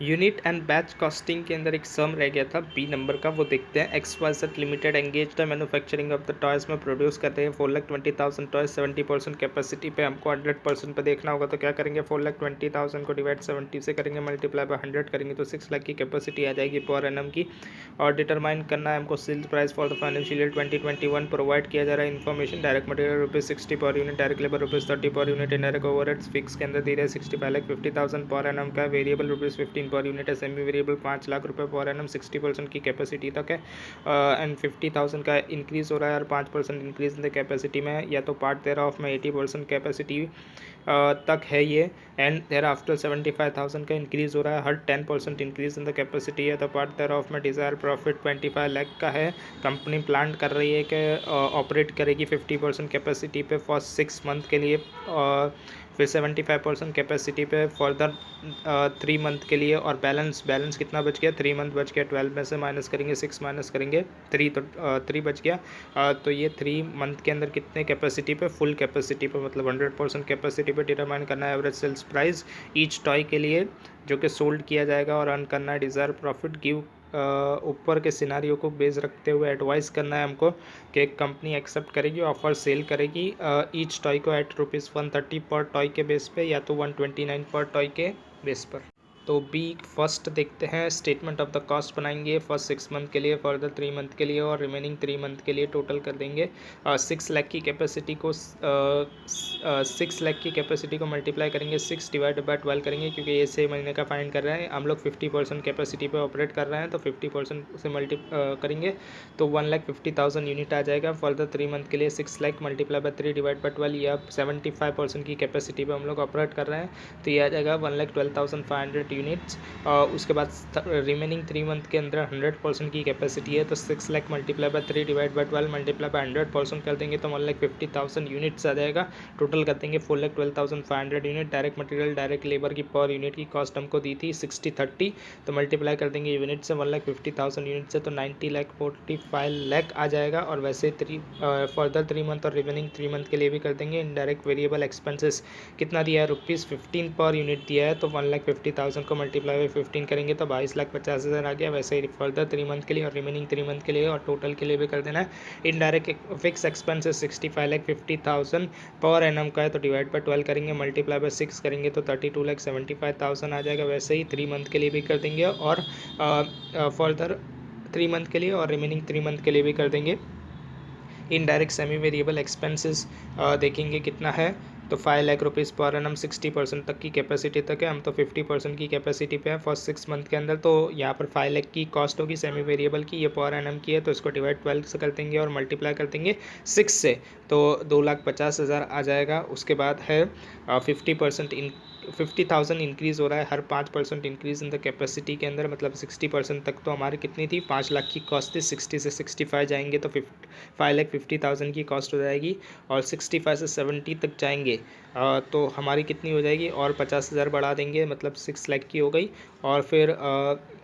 Unit and batch costing के अंदर एक सम रह गया था बी नंबर का, वो देखते हैं। XYZ limited engaged manufacturing of the toys में प्रोड्यूस कर रहे हैं 4,20,000 टॉयज 70% कैपेसिटी पे। हमको 100% पे देखना होगा तो क्या करेंगे, 4,20,000 को डिवाइड 70 से करेंगे, मल्टीप्लाई बाय 100 करेंगे तो 6 लाख की कैपेसिटी आ जाएगी पर एनम की। और डिटरमाइन करना है हमको sales price for the financial year 2021। Provide किया जा रहा है information. Direct material ₹60 per unit, direct labour ₹30 per unit, indirect overheads fix के अंदर दे रहे हैं 65,50,000 पर एनम का। वेरिएबल ₹15 पर यूनिट है। सेमी वेरिएबल 5 लाख रुपए पर एनम 60% की कैपेसिटी तक है। एंड 50,000 का इंक्रीज हो रहा है और 5% इंक्रीज इन द कैपेसिटी में, या तो पार्ट देयर ऑफ में 80% कैपेसिटी तक है ये। एंड देयर आफ्टर 75,000 का इंक्रीज हो रहा है। हर 10% इंक्रीज इन द कैपेसिटी है तो पार्ट देयर ऑफ में डिज़ायर प्रॉफिट 25 लाख का है। कंपनी प्लान कर रही है कि ऑपरेट करेगी 50% कैपेसिटी पे फॉर 6 मंथ के लिए, फिर 75% कैपेसिटी पे फर्दर 3 मंथ के लिए। और बैलेंस कितना बच गया, 3 मंथ बच गया। 12 में से माइनस करेंगे 6 माइनस करेंगे 3, तो 3 बच गया। तो ये 3 मंथ के अंदर कितने कैपेसिटी पे, फुल कैपेसिटी पे मतलब 100% कैपेसिटी पे डिटरमाइन करना है average sales price each toy के लिए जो कि सोल्ड किया जाएगा, और अर्न करना है डिज़ायर प्रॉफिट। गिव ऊपर के सिनारियो को बेस रखते हुए एडवाइस करना है हमको कि कंपनी एक्सेप्ट करेगी, ऑफर सेल करेगी ईच टॉय को एट ₹130 पर टॉय के बेस पे, या तो 129 पर टॉय के बेस पर। तो बी फर्स्ट देखते हैं, स्टेटमेंट ऑफ द कॉस्ट बनाएंगे फर्स्ट 6 मंथ के लिए, फर्दर 3 मंथ के लिए और रिमेनिंग 3 मंथ के लिए। टोटल कर देंगे 6 लाख की कैपेसिटी को 6 लाख की कैपेसिटी को मल्टीप्लाई करेंगे 6 डिवाइड बाय 12 करेंगे, क्योंकि ये 6 महीने का फाइंड कर रहे हैं हम लोग। 50% कैपेसिटी पे ऑपरेट कर रहे हैं तो 50% से करेंगे तो 1,50,000 यूनिट आ जाएगा। फर्दर 3 मंथ के लिए 6 lakh multiply by 3 divide by 12, या 75% की कैपेसिटी पे हम लोग ऑपरेट कर रहे हैं तो ये आ जाएगा 1,12,500 यूनिट्स। उसके बाद रिमेनिंग 3 मंथ के अंदर 100% की कैपेसिटी है तो 6 lakh multiply by 3 divide by 12 multiply by 100% कर देंगे तो 1,50,000 यूनिट्स आ जाएगा। टोटल कर देंगे 4,12,500 unit. Direct material direct labour की पर यूनिट की कॉस्ट हमको दी थी 60/30, तो मल्टीप्लाई कर देंगे यूनिट से 1,50,000 यूनिट से तो 90,45 लाख आ जाएगा। और वैसे फर्दर 3 मंथ और रिमेनिंग 3 मंथ के लिए भी कर देंगे। इनडायरेक्ट वेरिएबल एक्सपेंसेस कितना दिया है, ₹15 पर यूनिट दिया है तो 1,50,000 को मल्टीप्लाई बाई 15 करेंगे तो 22,50,000 आ गया। वैसे ही फर्दर 3 मंथ के लिए और रिमेनिंग 3 मंथ के लिए और टोटल के लिए भी कर देना है। Indirect fix expenses 65,50,000 per annum का है तो डिवाइड बाय 12 करेंगे, मल्टीप्लाई बाय 6 करेंगे तो 32,75,000 आ जाएगा। वैसे ही 3 मंथ के लिए भी कर देंगे और फर्दर 3 मंथ के लिए और रिमेनिंग 3 मंथ के लिए भी कर देंगे। इनडायरेक्ट सेमी वेरिएबल एक्सपेंसेस देखेंगे कितना है तो 5 लाख रुपीज़ पर एनम 60% तक की कैपेसिटी तक है। हम तो 50% की कैपेसिटी पे है फर्स्ट 6 मंथ के अंदर, तो यहाँ पर 5 लाख की कॉस्ट होगी सेमी वेरिएबल की, ये पर एनम की है तो इसको डिवाइड 12 से कर देंगे और मल्टीप्लाई कर देंगे 6 से तो 2,50,000 आ जाएगा। उसके बाद है 50,000 इंक्रीज़ हो रहा है हर 5% इंक्रीज़ इन द कैपेसिटी के अंदर, मतलब 60% तक तो हमारी कितनी थी, 5 लाख की कॉस्ट थी। 60 से 65 जाएंगे तो 5,50,000 की कॉस्ट हो जाएगी। और 65 से 70 तक जाएंगे तो हमारी कितनी हो जाएगी, और 50,000 बढ़ा देंगे मतलब 6 लाख की हो गई। और फिर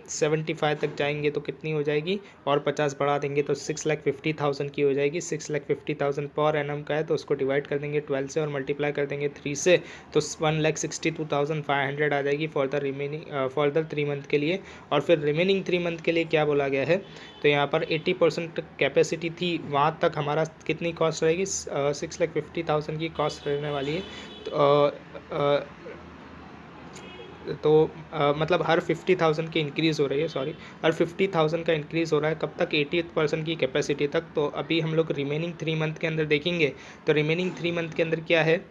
75 तक जाएंगे तो कितनी हो जाएगी, और 50 बढ़ा देंगे तो 6,50,000 की हो जाएगी। 6,50,000 पर एनम का है तो उसको डिवाइड कर देंगे 12 से और मल्टीप्लाई कर देंगे 3 से तो 1,62,500 आ जाएगी फर्दर 3 मंथ के लिए। और फिर रिमेनिंग 3 मंथ के लिए क्या बोला गया है, तो यहाँ पर 80% कैपेसिटी थी, वहाँ तक हमारा कितनी कॉस्ट रहेगी, 6,50,000 की कॉस्ट रहने वाली है। तो मतलब हर 50,000 की इंक्रीज़ हो रही है, सॉरी, हर 50,000 का इंक्रीज़ हो रहा है कब तक, 80% की कैपेसिटी तक। तो अभी हम लोग रिमेनिंग 3 मंथ के अंदर देखेंगे तो रिमेनिंग 3 मंथ के अंदर क्या है,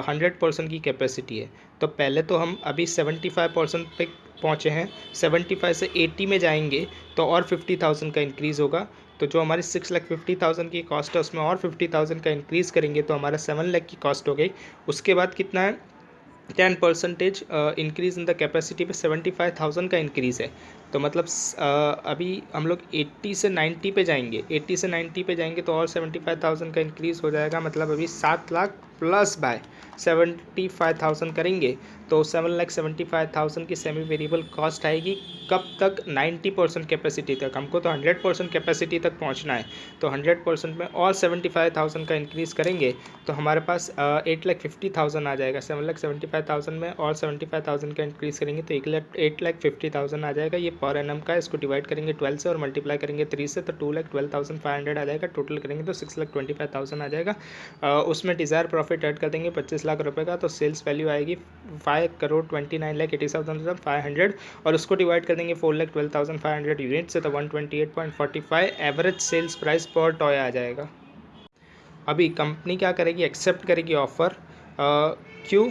100% की कैपेसिटी है। तो पहले तो हम अभी 75% पे पहुँचे हैं, 75 से 80 में जाएंगे तो और 50,000 का इंक्रीज़ होगा। तो जो हमारी 6,50,000 की कॉस्ट है उसमें और 50,000 का इंक्रीज़ करेंगे तो हमारा 7 लाख की कॉस्ट हो गई। उसके बाद कितना है, 10% इंक्रीज़ इन द कैपेसिटी पे 75,000 का इंक्रीज़ है। तो मतलब अभी हम लोग 80 से 90 पे जाएंगे, 80 से 90 पे जाएंगे तो और 75,000 का इंक्रीज़ हो जाएगा। मतलब अभी 7 लाख प्लस बाय 75,000 करेंगे तो 7,75,000 की सेमी वेरिएबल कॉस्ट आएगी। कब तक? 90% कैपेसिटी तक। हमको तो 100% कैपेसिटी तक पहुंचना है, तो 100% में और 75,000 का इंक्रीज़ करेंगे तो हमारे पास 8,50,000 आ जाएगा। 7,75,000 में और 75,000 का इंक्रीज़ करेंगे तो 8,50,000 आ जाएगा। ये पर एनम का, इसको डिवाइड करेंगे 12 से और मल्टीप्लाई करेंगे 3 से तो 2,12,500 आ जाएगा। टोटल करेंगे तो 6,25,000 आ जाएगा। उसमें डिज़ायर प्रॉफिट ऐड कर देंगे 25 लाख रुपए का, तो सेल्स वैल्यू आएगी 5,29,87,500 और उसको डिवाइड कर देंगे 4,12,500 यूनिट से तो 128.45 एवरेज सेल्स प्राइस पर टॉय आ जाएगा। अभी कंपनी क्या करेगी? एक्सेप्ट करेगी ऑफ़र। क्यों?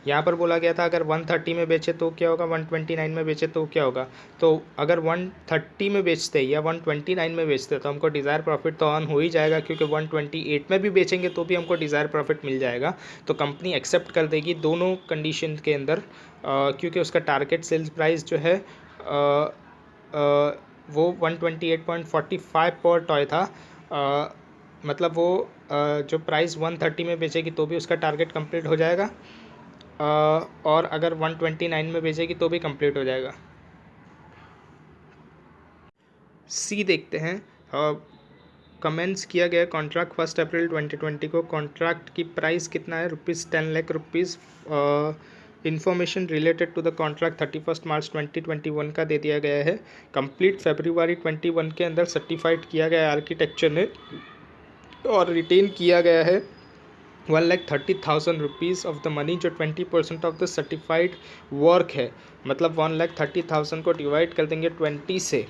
यहाँ पर बोला गया था अगर 130 में बेचे तो क्या होगा, 129 में बेचे तो क्या होगा। तो अगर 130 में बेचते या 129 में बेचते तो हमको डिज़ायर प्रॉफिट तो ऑन हो ही जाएगा, क्योंकि 128 में भी बेचेंगे तो भी हमको डिज़ायर प्रॉफिट मिल जाएगा। तो कंपनी एक्सेप्ट कर देगी दोनों कंडीशन के अंदर, क्योंकि उसका टारगेट सेल्स प्राइस जो है वो 128.45 पर टॉय था। मतलब वो जो प्राइस 130 में बेचेगी तो भी उसका टारगेट कंप्लीट हो जाएगा, और अगर 129 में बेचेगी तो भी कंप्लीट हो जाएगा। सी देखते हैं। कमेंट्स किया गया कॉन्ट्रैक्ट 1 अप्रैल 2020 को। कॉन्ट्रैक्ट की प्राइस कितना है? ₹10 lakh. Information related to the contract 31 March 2021 का दे दिया गया है। कंप्लीट फरवरी 21 के अंदर सर्टिफाइड किया गया आर्किटेक्चर ने और रिटेन किया गया है 1,30,000 रुपीज़ ऑफ द मनी, जो 20% ऑफ द सर्टिफाइड वर्क है। मतलब 1,30,000 को डिवाइड कर देंगे 20 से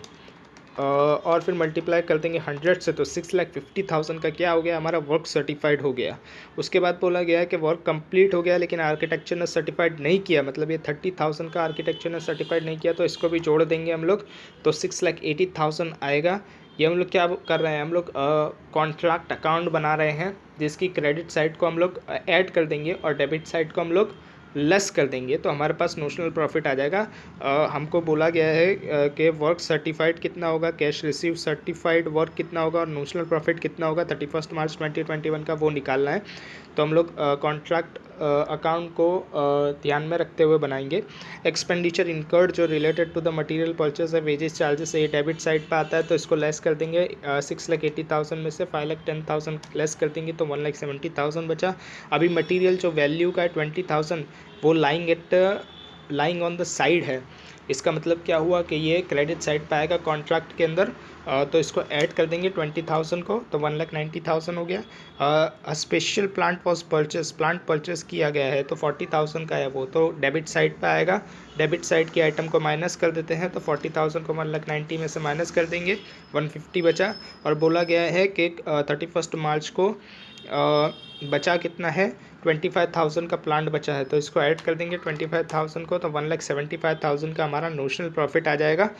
और फिर मल्टीप्लाई कर देंगे 100 से तो 6,50,000 का क्या हो गया? हमारा वर्क सर्टिफाइड हो गया। उसके बाद बोला गया है कि वर्क कंप्लीट हो गया लेकिन आर्किटेक्चर ने सर्टिफाइड नहीं किया, मतलब ये 30,000 का आर्किटेक्चर ने सर्टिफाइड नहीं किया, तो इसको भी जोड़ देंगे हम लोग तो 6,80,000 आएगा। ये हम लोग क्या कर रहे हैं? हम लोग कॉन्ट्रैक्ट अकाउंट बना रहे हैं जिसकी क्रेडिट साइड को हम लोग ऐड कर देंगे और डेबिट साइड को हम लोग लेस कर देंगे तो हमारे पास नोशनल प्रॉफिट आ जाएगा। हमको बोला गया है कि वर्क सर्टिफाइड कितना होगा, कैश रिसीव सर्टिफाइड वर्क कितना होगा और नोशनल प्रॉफिट कितना होगा 31 मार्च 2021 का, वो निकालना है। तो हम लोग कॉन्ट्रैक्ट अकाउंट को ध्यान में रखते हुए बनाएंगे। एक्सपेंडिचर इनकर्ड जो related to the material purchase है, वेजेस चार्जेस, ये डेबिट साइड पर आता है तो इसको लेस कर देंगे। 6,80,000 में से 5,10,000 लेस कर देंगे तो 1,70,000 बचा। अभी मटेरियल जो वैल्यू का है 20,000 वो लाइंग ऑन द साइड है। इसका मतलब क्या हुआ कि ये क्रेडिट साइड पे आएगा कॉन्ट्रैक्ट के अंदर, तो इसको ऐड कर देंगे 20,000 को तो 1,90,000 हो गया। Special plant was purchase, plant purchase किया गया है तो 40,000 का है वो, तो डेबिट साइड पे आएगा। डेबिट साइड की आइटम को माइनस कर देते हैं तो 40,000 को 1,90,000 में से माइनस कर देंगे, 150 बचा। और बोला गया है कि 31 मार्च को बचा कितना है? 25,000 का प्लांट बचा है तो इसको ऐड कर देंगे 25,000 को तो 1,75,000 का हमारा नोशनल प्रॉफिट आ जाएगा।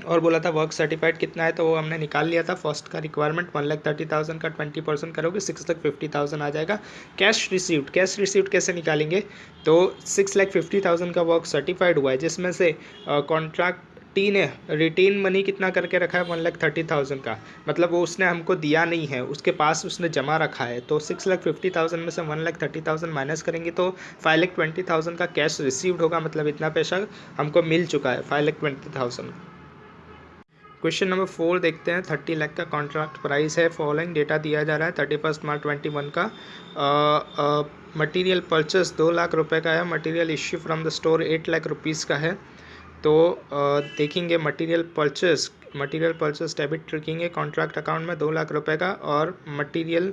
और बोला था वर्क सर्टिफाइड कितना है तो वो हमने निकाल लिया था। फर्स्ट का रिक्वायरमेंट 1,30,000 का 20% करोगे 6,50,000 आ जाएगा। कैश रिसीव्ड कैसे निकालेंगे? तो 6,50,000 का वर्क सर्टिफाइड हुआ है जिसमें से कॉन्ट्रैक्ट टी ने रिटेन मनी कितना करके रखा है? 1,30,000 का, मतलब वो उसने हमको दिया नहीं है, उसके पास उसने जमा रखा है। तो 6,50,000 में से 1,30,000 माइनस करेंगे तो 5,20,000 का कैश रिसीव्ड होगा, मतलब इतना पैसा हमको मिल चुका है 5,20,000। क्वेश्चन नंबर 4 देखते हैं। 30 लाख का कॉन्ट्रैक्ट प्राइस है। फॉलोइंग डेटा दिया जा रहा है 31 मार्च 21 का। मटेरियल परचेस 2 लाख रुपए का है। Material issue from the store 8 lakh rupees का है। तो देखेंगे मटेरियल परचेस डेबिट रखेंगे कॉन्ट्रैक्ट अकाउंट में 2 लाख रुपए का, और material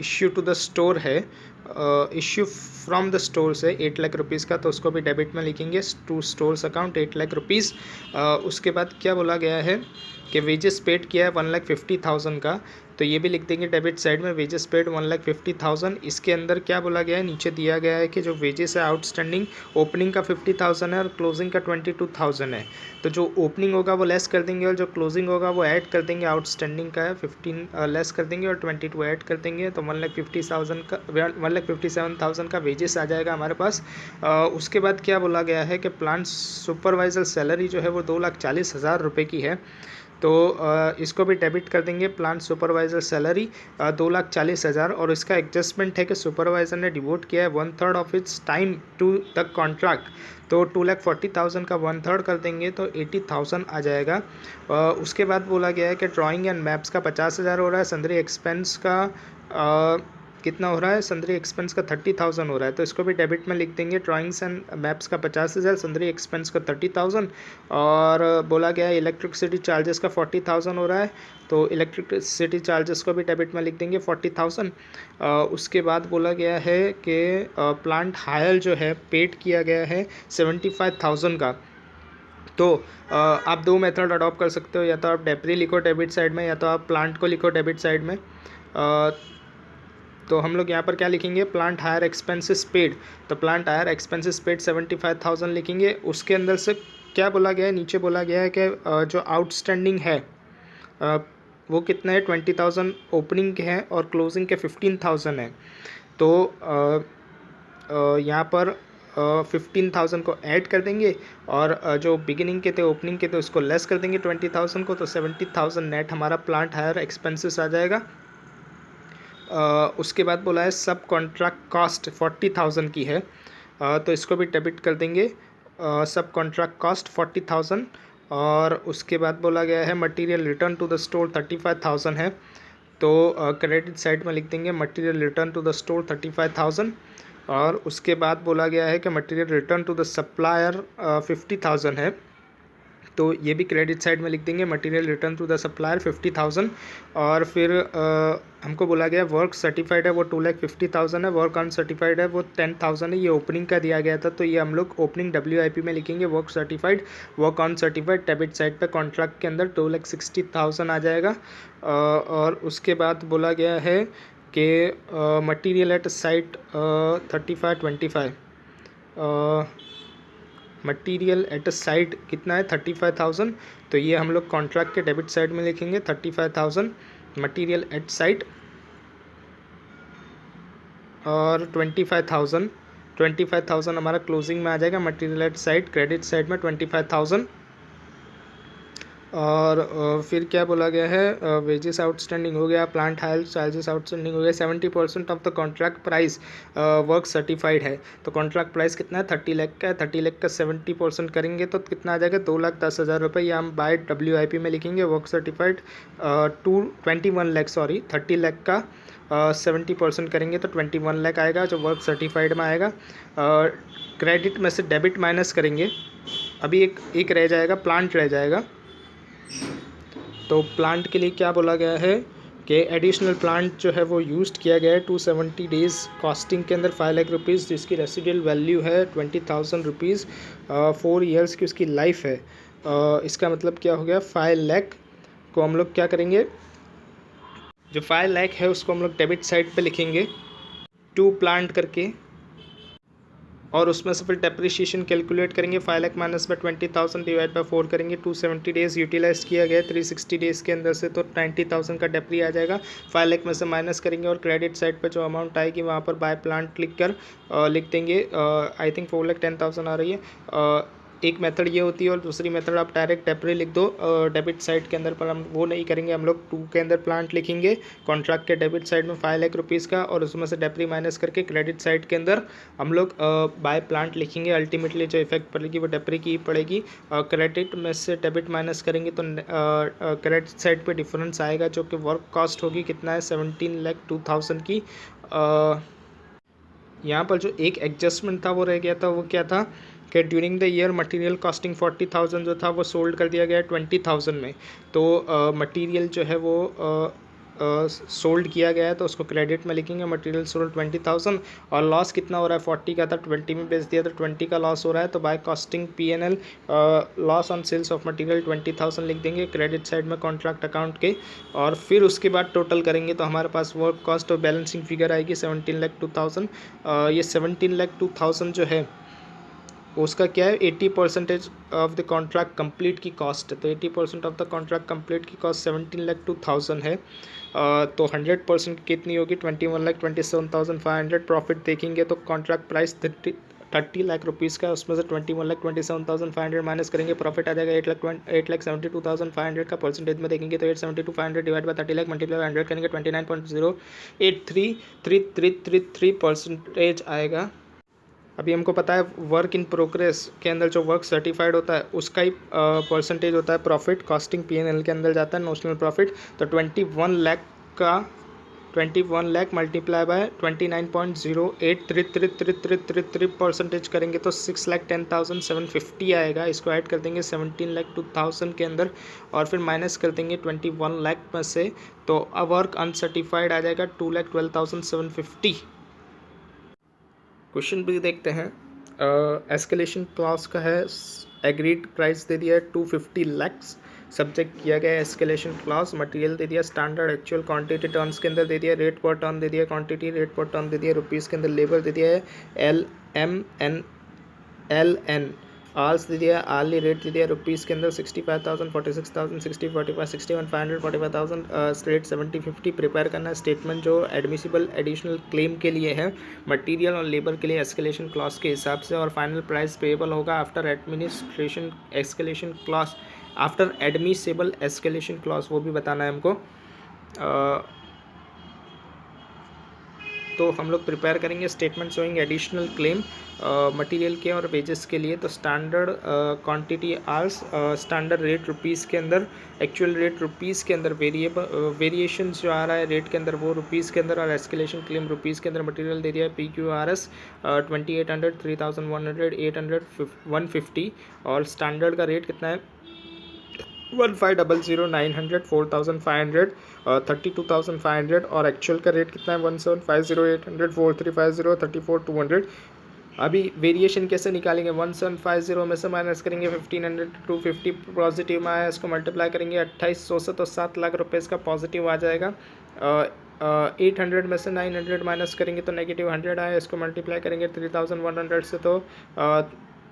issue to the store है, इश्यू फ्रॉम द स्टोर से 8 लाख रुपीज़ का, तो उसको भी डेबिट में लिखेंगे to stores account 8 lakh rupees. उसके बाद क्या बोला गया है कि वेजेस पेड किया है 1,50,000 का, तो ये भी लिख देंगे डेबिट साइड में वेजेस पेड 1,50,000। इसके अंदर क्या बोला गया है? नीचे दिया गया है कि जो वेजेस है आउटस्टैंडिंग ओपनिंग का 50,000 है और क्लोजिंग का 22,000 है। तो जो ओपनिंग होगा वो लेस कर देंगे और जो क्लोजिंग होगा वो ऐड कर देंगे। आउटस्टैंडिंग का है 15 लेस कर देंगे और 22 ऐड कर देंगे तो 1,57,000 का वेजेस आ जाएगा हमारे पास। उसके बाद क्या बोला गया है कि प्लांट सुपरवाइजर सैलरी जो है वो 2,40,000 रुपये की है। तो इसको भी डेबिट कर देंगे। प्लांट सुपरवाइज़र सैलरी 2,40,000 और इसका एडजस्टमेंट है कि सुपरवाइज़र ने डिवोट किया है 1/3 of its time to the contract, तो 2,40,000 का 1/3 कर देंगे तो 80,000 आ जाएगा। उसके बाद बोला गया है कि ड्राइंग एंड मैप्स का 50,000 हो रहा है, सन्ड्री एक्सपेंस का कितना हो रहा है, सन्ड्री एक्सपेंस का 30,000 हो रहा है, तो इसको भी डेबिट में लिख देंगे। ड्राइंग्स एंड मैप्स का 50,000, सन्ड्री एक्सपेंस का 30,000 और बोला गया है इलेक्ट्रिसिटी चार्जेस का 40,000 हो रहा है, तो इलेक्ट्रिसिटी चार्जेस को भी डेबिट में लिख देंगे 40,000। उसके बाद बोला गया है कि प्लांट हायर जो है पेड किया गया है 75,000 का। तो आप दो मेथड अडॉप्ट कर सकते हो, या तो आप डेप्री लिखो डेबिट साइड में, या तो आप प्लांट को लिखो डेबिट साइड में। तो हम लोग यहाँ पर क्या लिखेंगे, प्लांट हायर एक्सपेंसेस पेड, तो प्लांट हायर एक्सपेंसेस पेड 75,000 लिखेंगे। उसके अंदर से क्या बोला गया है, नीचे बोला गया है कि जो आउटस्टैंडिंग है वो कितना है, 20,000 ओपनिंग के हैं और क्लोजिंग के 15,000 है। तो यहाँ पर 15,000 को ऐड कर देंगे और जो बिगिनिंग के थे ओपनिंग के थे उसको लेस कर देंगे 20,000 को, तो 70,000 नेट हमारा प्लांट हायर एक्सपेंसेस आ जाएगा। उसके बाद बोला है सब कॉन्ट्रैक्ट कॉस्ट 40,000 की है, तो इसको भी डेबिट कर देंगे। सब कॉन्ट्रैक्ट कॉस्ट 40,000 और उसके बाद बोला गया है material return to the store 35,000 है, तो क्रेडिट साइड में लिख देंगे material return to the store 35,000। और उसके बाद बोला गया है कि material return to the supplier 50,000 है, तो ये भी क्रेडिट साइड में लिख देंगे material return to the supplier 50,000। और फिर हमको बोला गया वर्क सर्टिफाइड है वो 2,50,000 है, वर्क अन सर्टिफाइड है वो 10,000 है, ये ओपनिंग का दिया गया था, तो ये हम लोग ओपनिंग WIP में लिखेंगे work certified, work on certified. Debit side पे कॉन्ट्रैक्ट के अंदर 2,60,000 आ जाएगा। और उसके बाद बोला गया है कि material eight site 3525 material at a site कितना है 35,000, तो ये हम लोग कॉन्ट्रैक्ट के डेबिट साइड में लिखेंगे 35,000 मटीरियल एट साइट। और 25,000 हमारा क्लोजिंग में आ जाएगा material eight site, credit side में 25,000। और फिर क्या बोला गया है, वेजेस आउटस्टैंडिंग हो गया, प्लांट हायर चार्जेस आउटस्टैंडिंग हो गया, 70% of the contract price work certified है, तो कॉन्ट्रैक्ट प्राइस कितना है 30 लाख का है, 30 लाख का 70% करेंगे तो कितना आ जाएगा 2,10,000 रुपये, या हम बाय WIP में लिखेंगे work certified 21 lakh, sorry 30 lakh का 70% करेंगे तो 21 लाख आएगा जो वर्क सर्टिफाइड में आएगा। क्रेडिट में से डेबिट माइनस करेंगे, अभी एक रह जाएगा, प्लांट रह जाएगा। तो प्लांट के लिए क्या बोला गया है कि एडिशनल प्लांट जो है वो यूज़ किया गया है 270 डेज़ कॉस्टिंग के अंदर 5 लाख रुपीज़, जिसकी रेसिडुअल वैल्यू है 20,000 रुपीज़, 4 ईयर्स की उसकी लाइफ है। इसका मतलब क्या हो गया, 5 लाख को हम लोग क्या करेंगे, जो 5 लाख है उसको हम लोग डेबिट साइड पे लिखेंगे 2 प्लांट करके, और उसमें से फिर डेप्रिशिएशन कैलकुलेट करेंगे 5 लाख माइनस में 20,000 डिवाइड बाय 4 करेंगे। 270 डेज़ यूटिलाइज किया गया है 360 डेज़ के अंदर से, तो 90,000 का डेप्री आ जाएगा। 5 लाख में से माइनस करेंगे और क्रेडिट साइड पर जो अमाउंट आएगी वहाँ पर बाय प्लांट लिख देंगे। आई थिंक 4,10,000 आ रही है। एक मेथड ये होती है और दूसरी मेथड आप डायरेक्ट डेप्री लिख दो डेबिट साइड के अंदर, पर हम वो नहीं करेंगे, हम लोग 2 के अंदर प्लांट लिखेंगे कॉन्ट्रैक्ट के डेबिट साइड में 5 लाख रुपीज़ का, और उसमें से डेप्री माइनस करके क्रेडिट साइड के अंदर हम लोग बाय प्लांट लिखेंगे। अल्टीमेटली जो इफेक्ट पड़ेगी वो डेप्री की पड़ेगी। क्रेडिट में से डेबिट माइनस करेंगे तो क्रेडिट साइड पे डिफरेंस आएगा जो कि वर्क कॉस्ट होगी कितना है 17,02,000 की। यहाँ पर जो एक एडजस्टमेंट था वो रह गया था, वो क्या था कि during the year material costing 40,000 जो था वो सोल्ड कर दिया गया 20,000 में, तो मटेरियल जो है वो सोल्ड किया गया है तो उसको क्रेडिट में लिखेंगे मटेरियल सोल्ड 20,000, और लॉस कितना हो रहा है 40 का था 20 में बेच दिया तो 20 का लॉस हो रहा है, तो by costing P&L loss on sales of material 20,000 लिख देंगे क्रेडिट साइड में कॉन्ट्रैक्ट अकाउंट के। और फिर उसके बाद टोटल करेंगे तो हमारे पास वर्क कॉस्ट और बैलेंसिंग फिगर आएगी 17,02,000। ये 17,02,000 जो है उसका क्या है 80% ऑफ द कॉन्ट्रैक्ट कंप्लीट की कॉस्ट है, तो 80% ऑफ द कॉन्ट्रैक्ट कंप्लीट की कॉस्ट 17,02,000 है। तो 100% कितनी होगी 21,27,500। प्रॉफिट देखेंगे तो कॉन्ट्रैक्ट प्राइस 30 लाख रुपीज़ का, उसमें से 21,27,500 माइनस करेंगे, प्रॉफिट आ जाएगा 8,72,500 का। परसेंटेज में देखेंगे तो 872,500 डिवाइड बाय 30 लाख मल्टीप्लाई 100 करेंगे 29.0833333% आएगा। अभी हमको पता है वर्क इन प्रोग्रेस के अंदर जो वर्क सर्टिफाइड होता है उसका ही परसेंटेज होता है प्रॉफिट, कॉस्टिंग P&L के अंदर जाता है नोशनल प्रॉफिट। तो 21 लाख का 21 लाख मल्टीप्लाई बाय 29.08333333% करेंगे तो 6,10,750 आएगा। इसको ऐड कर देंगे 17,02,000 के अंदर और फिर माइनस कर देंगे 21 लाख में से, तो वर्क अनसर्टिफाइड आ जाएगा 2,12,750। क्वेश्चन भी देखते हैं। एस्केलेशन क्लॉज का है, एग्रीड प्राइस दे दिया है 250 लैक्स, सब्जेक्ट किया गया है एस्केलेशन क्लॉज। मटेरियल दे दिया स्टैंडर्ड एक्चुअल क्वांटिटी टर्म्स के अंदर दे दिया, रेट पर टर्न दे दिया, क्वांटिटी रेट पर टर्न दे दिया, रुपीज़ के अंदर लेबर दे दिया है LMN आल्स दे दिया, आर्ली रेट दे दिया रुपीज़ के अंदर 65,000, 46,000, 60, 45, 61, 500, 45,000, स्ट्रेट 70, 50 प्रिपेयर करना है। स्टेटमेंट जो एडमिसिबल एडिशनल क्लेम के लिए है, मटेरियल और लेबर के लिए एस्केलेशन क्लॉज के हिसाब से, और फाइनल प्राइस पेएबल होगा after administration escalation clause, after admissible escalation clause, वो भी बताना है हमको। तो हम लोग प्रिपेयर करेंगे statement showing additional claim material के और वेजेस के लिए। तो standard quantity hours, standard rate rupees के अंदर, एक्चुअल रेट रुपीज़ के अंदर, वेरिएशन जो आ रहा है रेट के अंदर वो रुपीज़ के अंदर, और एस्केलेशन क्लेम रुपीज़ के अंदर। मटेरियल दे दिया है PQRS 2800, 3100, 800, 150, और स्टैंडर्ड का रेट कितना है 1500, 900, 4500, 32,500, और एक्चुअल का रेट कितना है 1750, 800, 4350, 34,200। अभी वेरिएशन कैसे निकालेंगे, 1750 में से माइनस करेंगे 1500, 250 पॉजिटिव में आया, इसको मल्टीप्लाई करेंगे 2800 से तो 7 लाख रुपये इसका पॉजिटिव आ जाएगा। 800 में से 900 माइनस करेंगे तो नेगेटिव 100 आया, इसको मल्टीप्लाई करेंगे 3100 से तो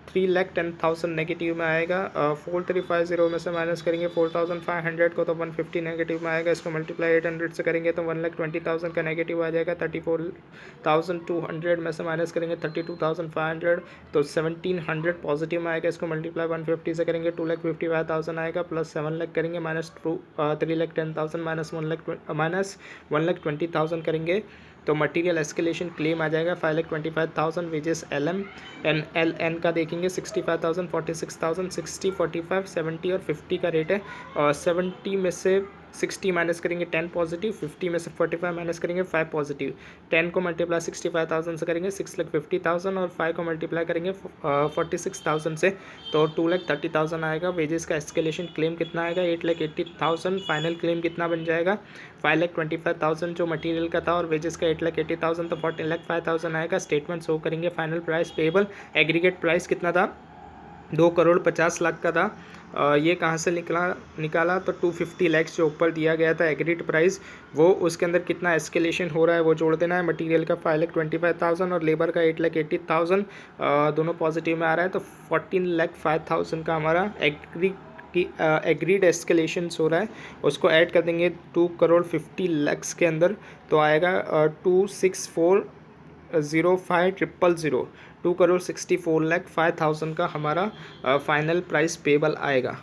3,10,000 नेगेटिव में आएगा। 4350 में से माइनस करेंगे 4,500 को तो 150 नेगेटिव में आएगा, इसको मल्टीप्लाई 800 से करेंगे तो 1,20,000 का नेगेटिव आ जाएगा। 34,200 में से माइनस करेंगे 32,500 तो 1,700 पॉजिटिव में आएगा, इसको मल्टीप्लाई 150 से करेंगे 2,55,000 आएगा, प्लस 7 लाख करेंगे माइनस 3,10,000 माइनस 1,20,000 करेंगे तो मटेरियल एस्केलेशन क्लेम आ जाएगा 5,25,000। वेजेस LN का देखेंगे 65,000, 46,000, 60, 45, 70 और 50 का रेट है। और 70 में से 60 माइनस करेंगे 10 पॉजिटिव, 50 में से 45 माइनस करेंगे 5 पॉजिटिव। 10 को मल्टीप्लाई 65,000 से करेंगे 6,50,000, और 5 को मल्टीप्लाई करेंगे 46,000 से तो 2,30,000 आएगा। वेजेस का एस्केलेशन क्लेम कितना आएगा 8,80,000। फाइनल क्लेम कितना बन जाएगा 5,25,000 जो मटेरियल का था, और वेजेस का 8,80,000 तो 14,05,000 आएगा। स्टेटमेंट शो करेंगे final price payable. Aggregate price कितना था 2,50,00,000 का था। ये कहाँ से निकाला तो 250 लैक्स जो ऊपर दिया गया था एग्रीड प्राइस, वो उसके अंदर कितना एस्केलेशन हो रहा है वो जोड़ देना है। मटेरियल का 5,25,000 और लेबर का 8,80,000 दोनों पॉजिटिव में आ रहा है, तो 14,05,000 का हमारा एग्रीड एस्केलेशन हो रहा है। उसको ऐड कर देंगे 2,50,00,000 के अंदर तो आएगा 264,05,000 2,64,05,000 का हमारा फाइनल प्राइस पेएबल आएगा।